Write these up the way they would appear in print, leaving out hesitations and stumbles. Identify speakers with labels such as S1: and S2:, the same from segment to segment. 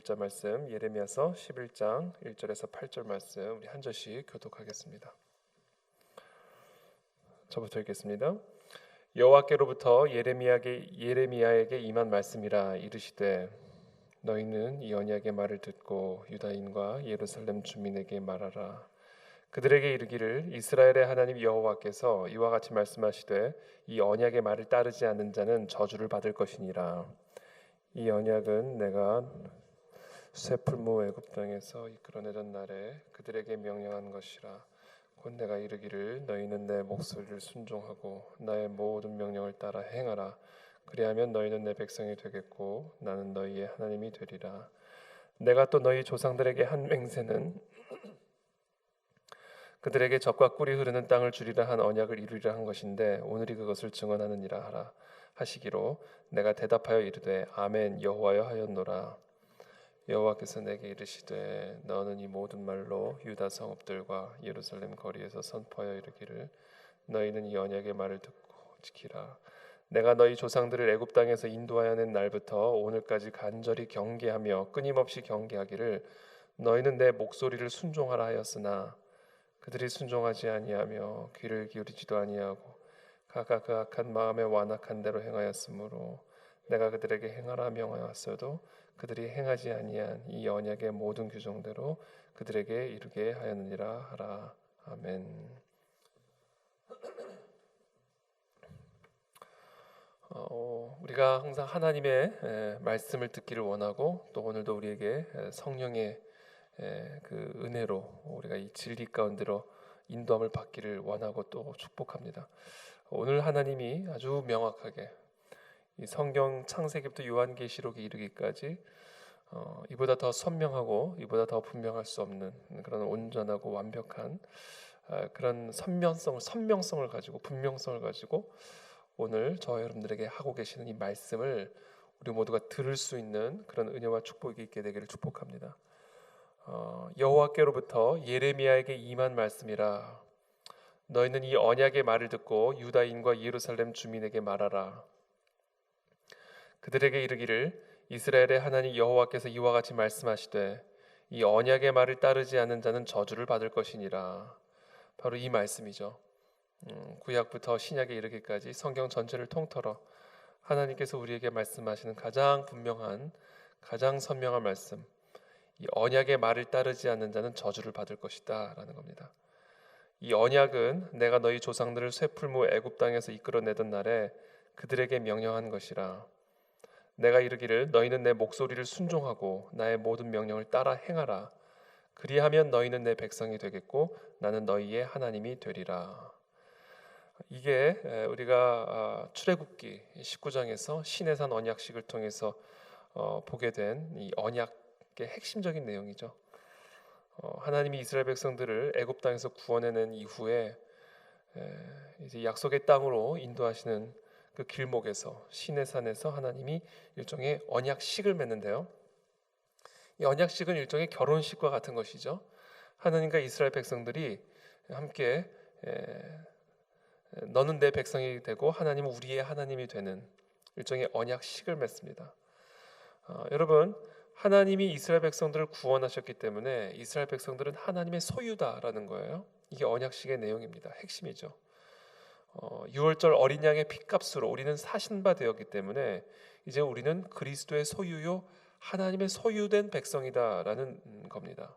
S1: 21절 말씀, 예레미야서 11장 1절에서 8절 말씀 우리 한 절씩 교독하겠습니다. 저부터 읽겠습니다. 여호와께로부터 예레미야에게 임한 말씀이라. 이르시되 너희는 이 언약의 말을 듣고 유다인과 예루살렘 주민에게 말하라. 그들에게 이르기를 이스라엘의 하나님 여호와께서 이와 같이 말씀하시되 이 언약의 말을 따르지 않는 자는 저주를 받을 것이니라. 이 언약은 내가 쇠풀무 애굽 땅에서 이끌어내던 날에 그들에게 명령한 것이라. 곧 내가 이르기를 너희는 내 목소리를 순종하고 나의 모든 명령을 따라 행하라. 그리하면 너희는 내 백성이 되겠고 나는 너희의 하나님이 되리라. 내가 또 너희 조상들에게 한 맹세는 그들에게 젖과 꿀이 흐르는 땅을 주리라 한 언약을 이루리라 한 것인데 오늘이 그것을 증언하느니라 하라 하시기로 내가 대답하여 이르되 아멘 여호와여 하였노라. 여호와께서 내게 이르시되 너는 이 모든 말로 유다 성읍들과 예루살렘 거리에서 선포하여 이르기를 너희는 이 언약의 말을 듣고 지키라. 내가 너희 조상들을 애굽 땅에서 인도하여 낸 날부터 오늘까지 간절히 경계하며 끊임없이 경계하기를 너희는 내 목소리를 순종하라 하였으나 그들이 순종하지 아니하며 귀를 기울이지도 아니하고 각각 그 악한 마음에 완악한 대로 행하였으므로 내가 그들에게 행하라 명하였어도 그들이 행하지 아니한 이 언약의 모든 규정대로 그들에게 이루게 하였느니라 하라. 아멘. 우리가 항상 하나님의 말씀을 듣기를 원하고 또 오늘도 우리에게 성령의 그 은혜로 우리가 이 진리 가운데로 인도함을 받기를 원하고 또 축복합니다. 오늘 하나님이 아주 명확하게 이 성경 창세기부터 요한계시록에 이르기까지 이보다 더 선명하고 이보다 더 분명할 수 없는 그런 온전하고 완벽한 그런 선명성을 가지고 분명성을 가지고 오늘 저와 여러분들에게 하고 계시는 이 말씀을 우리 모두가 들을 수 있는 그런 은혜와 축복이 있게 되기를 축복합니다. 여호와께로부터 예레미야에게 임한 말씀이라. 너희는 이 언약의 말을 듣고 유다인과 예루살렘 주민에게 말하라. 그들에게 이르기를 이스라엘의 하나님 여호와께서 이와 같이 말씀하시되 이 언약의 말을 따르지 않는 자는 저주를 받을 것이니라. 바로 이 말씀이죠. 구약부터 신약에 이르기까지 성경 전체를 통틀어 하나님께서 우리에게 말씀하시는 가장 분명한 가장 선명한 말씀, 이 언약의 말을 따르지 않는 자는 저주를 받을 것이다 라는 겁니다. 이 언약은 내가 너희 조상들을 쇠풀무 애굽 땅에서 이끌어내던 날에 그들에게 명령한 것이라. 내가 이르기를 너희는 내 목소리를 순종하고 나의 모든 명령을 따라 행하라. 그리하면 너희는 내 백성이 되겠고 나는 너희의 하나님이 되리라. 이게 우리가 출애굽기 19장에서 시내산 언약식을 통해서 보게 된 이 언약의 핵심적인 내용이죠. 하나님이 이스라엘 백성들을 애굽 땅에서 구원해낸 이후에 이제 약속의 땅으로 인도하시는 그 길목에서 시내산에서 하나님이 일종의 언약식을 맺는데요. 이 언약식은 일종의 결혼식과 같은 것이죠. 하나님과 이스라엘 백성들이 함께 너는 내 백성이 되고 하나님은 우리의 하나님이 되는 일종의 언약식을 맺습니다. 여러분, 하나님이 이스라엘 백성들을 구원하셨기 때문에 이스라엘 백성들은 하나님의 소유다라는 거예요. 이게 언약식의 내용입니다. 핵심이죠. 유월절 어린 양의 핏값으로 우리는 사신 바 되었기 때문에 이제 우리는 그리스도의 소유요 하나님의 소유된 백성이다라는 겁니다.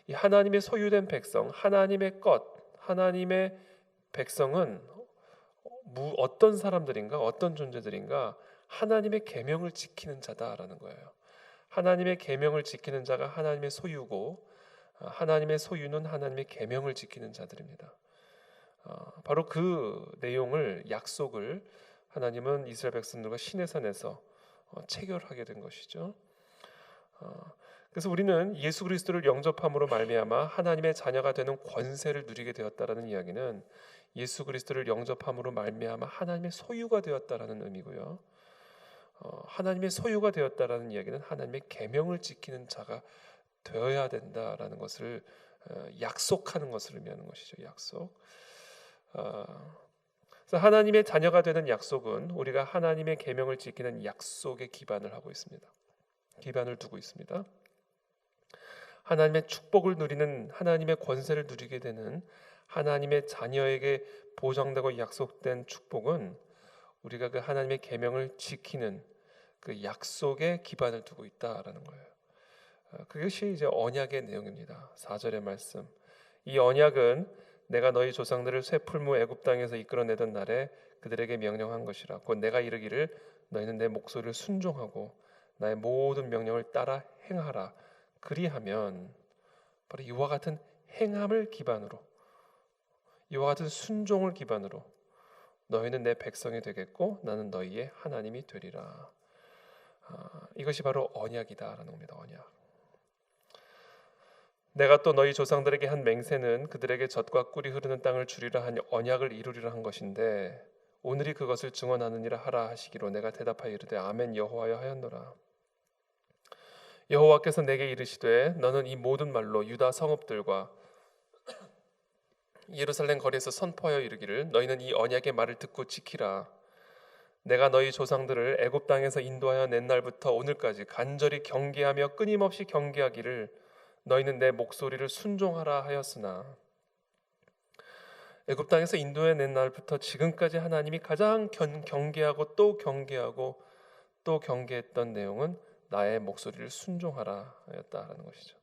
S1: 이 하나님의 소유된 백성, 하나님의 것, 하나님의 백성은 어떤 사람들인가, 어떤 존재들인가? 하나님의 계명을 지키는 자다라는 거예요. 하나님의 계명을 지키는 자가 하나님의 소유고 하나님의 소유는 하나님의 계명을 지키는 자들입니다. 바로 그 내용을 약속을 하나님은 이스라엘 백성들과 시내산에서 체결하게 된 것이죠. 그래서 우리는 예수 그리스도를 영접함으로 말미암아 하나님의 자녀가 되는 권세를 누리게 되었다라는 이야기는 예수 그리스도를 영접함으로 말미암아 하나님의 소유가 되었다라는 의미고요. 하나님의 소유가 되었다라는 이야기는 하나님의 계명을 지키는 자가 되어야 된다라는 것을 약속하는 것을 의미하는 것이죠. 약속. 그래서 하나님의 자녀가 되는 약속은 우리가 하나님의 계명을 지키는 약속에 기반을 하고 있습니다. 기반을 두고 있습니다. 하나님의 축복을 누리는, 하나님의 권세를 누리게 되는 하나님의 자녀에게 보장되고 약속된 축복은 우리가 그 하나님의 계명을 지키는 그 약속에 기반을 두고 있다라는 거예요. 그것이 이제 언약의 내용입니다. 4절의 말씀. 이 언약은 내가 너희 조상들을 쇠풀무 애굽 땅에서 이끌어내던 날에 그들에게 명령한 것이라. 곧 내가 이르기를 너희는 내 목소리를 순종하고 나의 모든 명령을 따라 행하라. 그리하면 바로 이와 같은 행함을 기반으로, 이와 같은 순종을 기반으로 너희는 내 백성이 되겠고 나는 너희의 하나님이 되리라. 이것이 바로 언약이다라는 겁니다. 언약. 내가 또 너희 조상들에게 한 맹세는 그들에게 젖과 꿀이 흐르는 땅을 주리라 한 언약을 이루리라 한 것인데 오늘이 그것을 증언하느니라 하라 하시기로 내가 대답하여 이르되 아멘 여호와여 하였노라. 여호와께서 내게 이르시되 너는 이 모든 말로 유다 성읍들과 예루살렘 거리에서 선포하여 이르기를 너희는 이 언약의 말을 듣고 지키라. 내가 너희 조상들을 애굽 땅에서 인도하여 낸 날부터 오늘까지 간절히 경계하며 끊임없이 경계하기를 너희는 내 목소리를 순종하라 하였으나 애굽 땅에서 인도해 낸 날부터 지금까지 하나님이 가장 경계하고 또 경계하고 또 경계했던 내용은 나의 목소리를 순종하라 하였다라는 것이죠.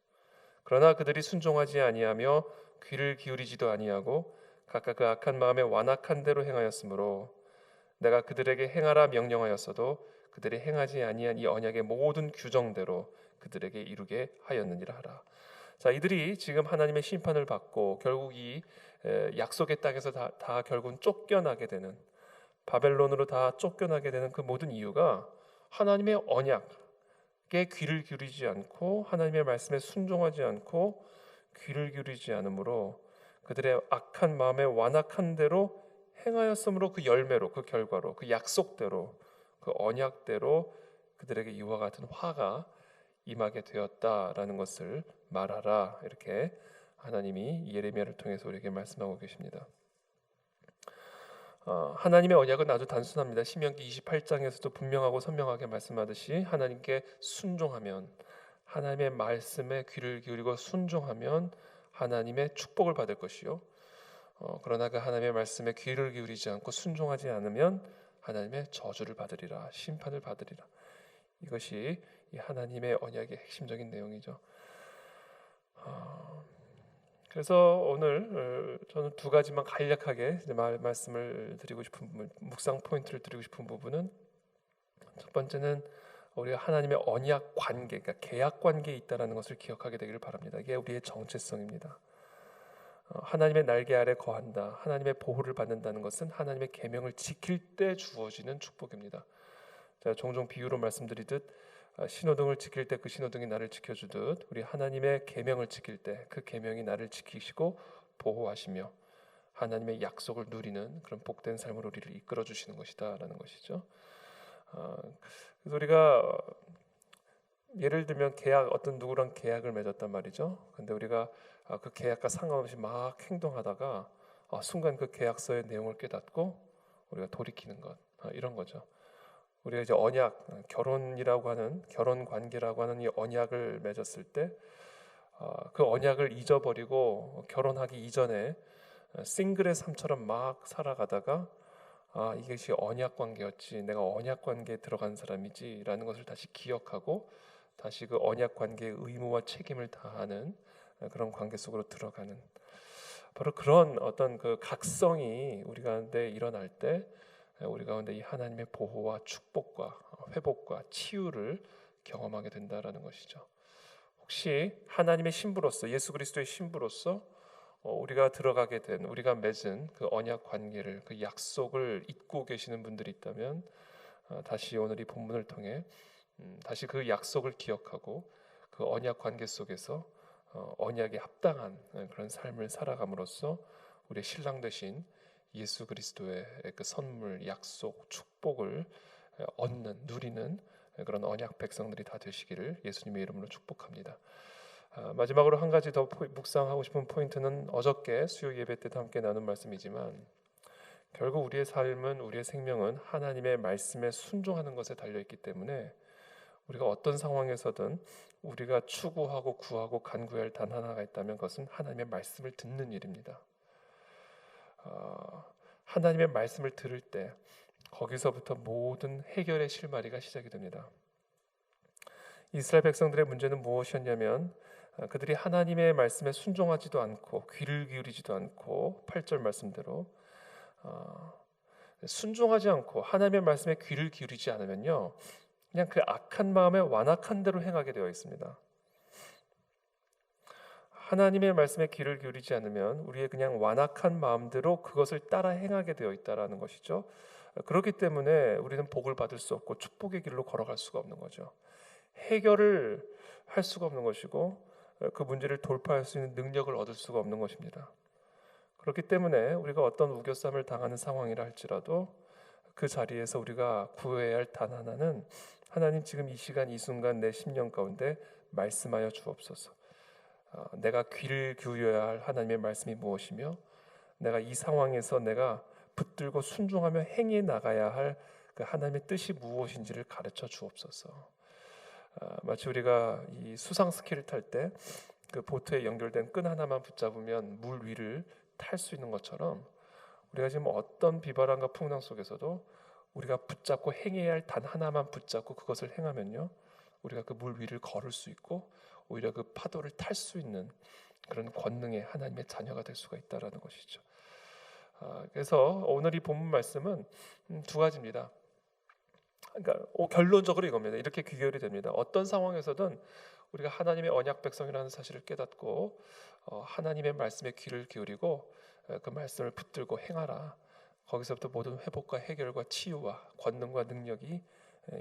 S1: 그러나 그들이 순종하지 아니하며 귀를 기울이지도 아니하고 각각 그 악한 마음에 완악한 대로 행하였으므로 내가 그들에게 행하라 명령하였어도 그들이 행하지 아니한 이 언약의 모든 규정대로 그들에게 이루게 하였느니라 하라. 자, 이들이 지금 하나님의 심판을 받고 결국 이 약속의 땅에서 다 결국은 쫓겨나게 되는, 바벨론으로 다 쫓겨나게 되는 그 모든 이유가 하나님의 언약에 귀를 기울이지 않고 하나님의 말씀에 순종하지 않고 귀를 기울이지 않으므로 그들의 악한 마음에 완악한 대로 행하였으므로 그 열매로, 그 결과로, 그 약속대로, 그 언약대로 그들에게 이와 같은 화가 임하게 되었다라는 것을 말하라. 이렇게 하나님이 예레미야를 통해서 우리에게 말씀하고 계십니다. 하나님의 언약은 아주 단순합니다. 신명기 28장에서도 분명하고 선명하게 말씀하듯이 하나님께 순종하면, 하나님의 말씀에 귀를 기울이고 순종하면 하나님의 축복을 받을 것이요. 그러나 그 하나님의 말씀에 귀를 기울이지 않고 순종하지 않으면 하나님의 저주를 받으리라, 심판을 받으리라. 이것이 이 하나님의 언약의 핵심적인 내용이죠. 그래서 오늘 저는 두 가지만 간략하게 말씀을 드리고 싶은 묵상 포인트를 드리고 싶은 부분은, 첫 번째는 우리가 하나님의 언약 관계, 그러니까 계약 관계에 있다라는 것을 기억하게 되기를 바랍니다. 이게 우리의 정체성입니다. 하나님의 날개 아래 거한다, 하나님의 보호를 받는다는 것은 하나님의 계명을 지킬 때 주어지는 축복입니다. 제가 종종 비유로 말씀드리듯 신호등을 지킬 때 그 신호등이 나를 지켜주듯 우리 하나님의 계명을 지킬 때 그 계명이 나를 지키시고 보호하시며 하나님의 약속을 누리는 그런 복된 삶으로 우리를 이끌어 주시는 것이다라는 것이죠. 그래서 우리가 예를 들면 어떤 누구랑 계약을 맺었단 말이죠. 근데 우리가 그 계약과 상관없이 막 행동하다가 순간 그 계약서의 내용을 깨닫고 우리가 돌이키는 것, 이런 거죠. 우리가 이제 언약, 결혼이라고 하는, 결혼 관계라고 하는 이 언약을 맺었을 때 그 언약을 잊어버리고 결혼하기 이전에 싱글의 삶처럼 막 살아가다가 이것이 언약 관계였지, 내가 언약 관계에 들어간 사람이지라는 것을 다시 기억하고 다시 그 언약 관계의 의무와 책임을 다하는 그런 관계 속으로 들어가는, 바로 그런 어떤 그 각성이 우리 가운데 일어날 때 우리 가운데 이 하나님의 보호와 축복과 회복과 치유를 경험하게 된다라는 것이죠. 혹시 하나님의 신부로서, 예수 그리스도의 신부로서 우리가 들어가게 된, 우리가 맺은 그 언약 관계를, 그 약속을 잊고 계시는 분들이 있다면 다시 오늘 이 본문을 통해 다시 그 약속을 기억하고 그 언약 관계 속에서 언약에 합당한 그런 삶을 살아감으로써 우리의 신랑 되신 예수 그리스도의 그 선물, 약속, 축복을 얻는, 누리는 그런 언약 백성들이 다 되시기를 예수님의 이름으로 축복합니다. 마지막으로 한 가지 더 묵상하고 싶은 포인트는 어저께 수요 예배 때도 함께 나눈 말씀이지만, 결국 우리의 삶은, 우리의 생명은 하나님의 말씀에 순종하는 것에 달려있기 때문에 우리가 어떤 상황에서든 우리가 추구하고 구하고 간구해야 할 단 하나가 있다면 그것은 하나님의 말씀을 듣는 일입니다. 하나님의 말씀을 들을 때 거기서부터 모든 해결의 실마리가 시작이 됩니다. 이스라엘 백성들의 문제는 무엇이었냐면 그들이 하나님의 말씀에 순종하지도 않고 귀를 기울이지도 않고 8절 말씀대로 순종하지 않고 하나님의 말씀에 귀를 기울이지 않으면요, 그냥 그 악한 마음에 완악한 대로 행하게 되어 있습니다. 하나님의 말씀에 귀를 기울이지 않으면 우리의 그냥 완악한 마음대로 그것을 따라 행하게 되어 있다라는 것이죠. 그렇기 때문에 우리는 복을 받을 수 없고 축복의 길로 걸어갈 수가 없는 거죠. 해결을 할 수가 없는 것이고 그 문제를 돌파할 수 있는 능력을 얻을 수가 없는 것입니다. 그렇기 때문에 우리가 어떤 우겨쌈을 당하는 상황이라 할지라도 그 자리에서 우리가 구해야 할 단 하나는 하나님 지금 이 시간 이 순간 내 심령 가운데 말씀하여 주옵소서. 내가 귀를 기울여야 할 하나님의 말씀이 무엇이며 내가 이 상황에서 내가 붙들고 순종하며 행해 나가야 할 그 하나님의 뜻이 무엇인지를 가르쳐 주옵소서. 마치 우리가 이 수상 스키를 탈 때 그 보트에 연결된 끈 하나만 붙잡으면 물 위를 탈 수 있는 것처럼 우리가 지금 어떤 비바람과 풍랑 속에서도 우리가 붙잡고 행해야 할 단 하나만 붙잡고 그것을 행하면요, 우리가 그 물 위를 걸을 수 있고 오히려 그 파도를 탈 수 있는 그런 권능의 하나님의 자녀가 될 수가 있다라는 것이죠. 그래서 오늘 이 본문 말씀은 두 가지입니다. 그러니까 결론적으로 이겁니다. 이렇게 귀결이 됩니다. 어떤 상황에서든 우리가 하나님의 언약 백성이라는 사실을 깨닫고 하나님의 말씀에 귀를 기울이고 그 말씀을 붙들고 행하라. 거기서부터 모든 회복과 해결과 치유와 권능과 능력이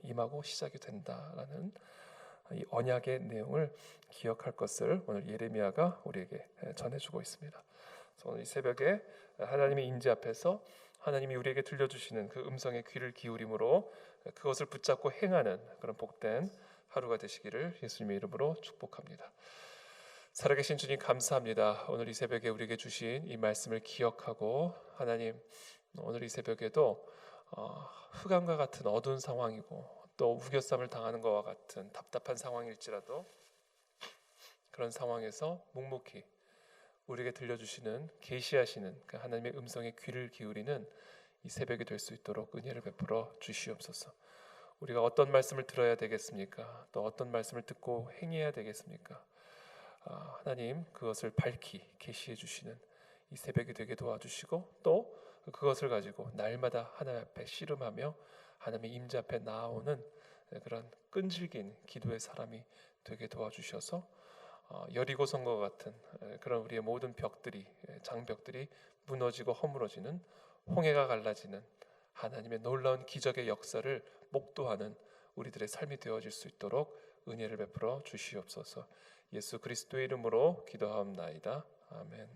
S1: 임하고 시작이 된다라는 이 언약의 내용을 기억할 것을 오늘 예레미야가 우리에게 전해주고 있습니다. 그래서 오늘 이 새벽에 하나님의 인지 앞에서 하나님이 우리에게 들려주시는 그 음성의 귀를 기울임으로 그것을 붙잡고 행하는 그런 복된 하루가 되시기를 예수님의 이름으로 축복합니다. 살아계신 주님 감사합니다. 오늘 이 새벽에 우리에게 주신 이 말씀을 기억하고 하나님 오늘 이 새벽에도 흑암과 같은 어두운 상황이고 또 우겨쌈을 당하는 것과 같은 답답한 상황일지라도 그런 상황에서 묵묵히 우리에게 들려주시는 계시하시는 그 하나님의 음성에 귀를 기울이는 이 새벽이 될 수 있도록 은혜를 베풀어 주시옵소서. 우리가 어떤 말씀을 들어야 되겠습니까? 또 어떤 말씀을 듣고 행해야 되겠습니까? 하나님 그것을 밝히 계시해 주시는 이 새벽이 되게 도와주시고 또 그것을 가지고 날마다 하나님 앞에 씨름하며 하나님의 임재 앞에 나아오는 그런 끈질긴 기도의 사람이 되게 도와주셔서 여리고성과 같은 그런 우리의 모든 벽들이 장벽들이 무너지고 허물어지는 홍해가 갈라지는 하나님의 놀라운 기적의 역사를 목도하는 우리들의 삶이 되어질 수 있도록 은혜를 베풀어 주시옵소서. 예수 그리스도의 이름으로 기도하옵나이다. 아멘.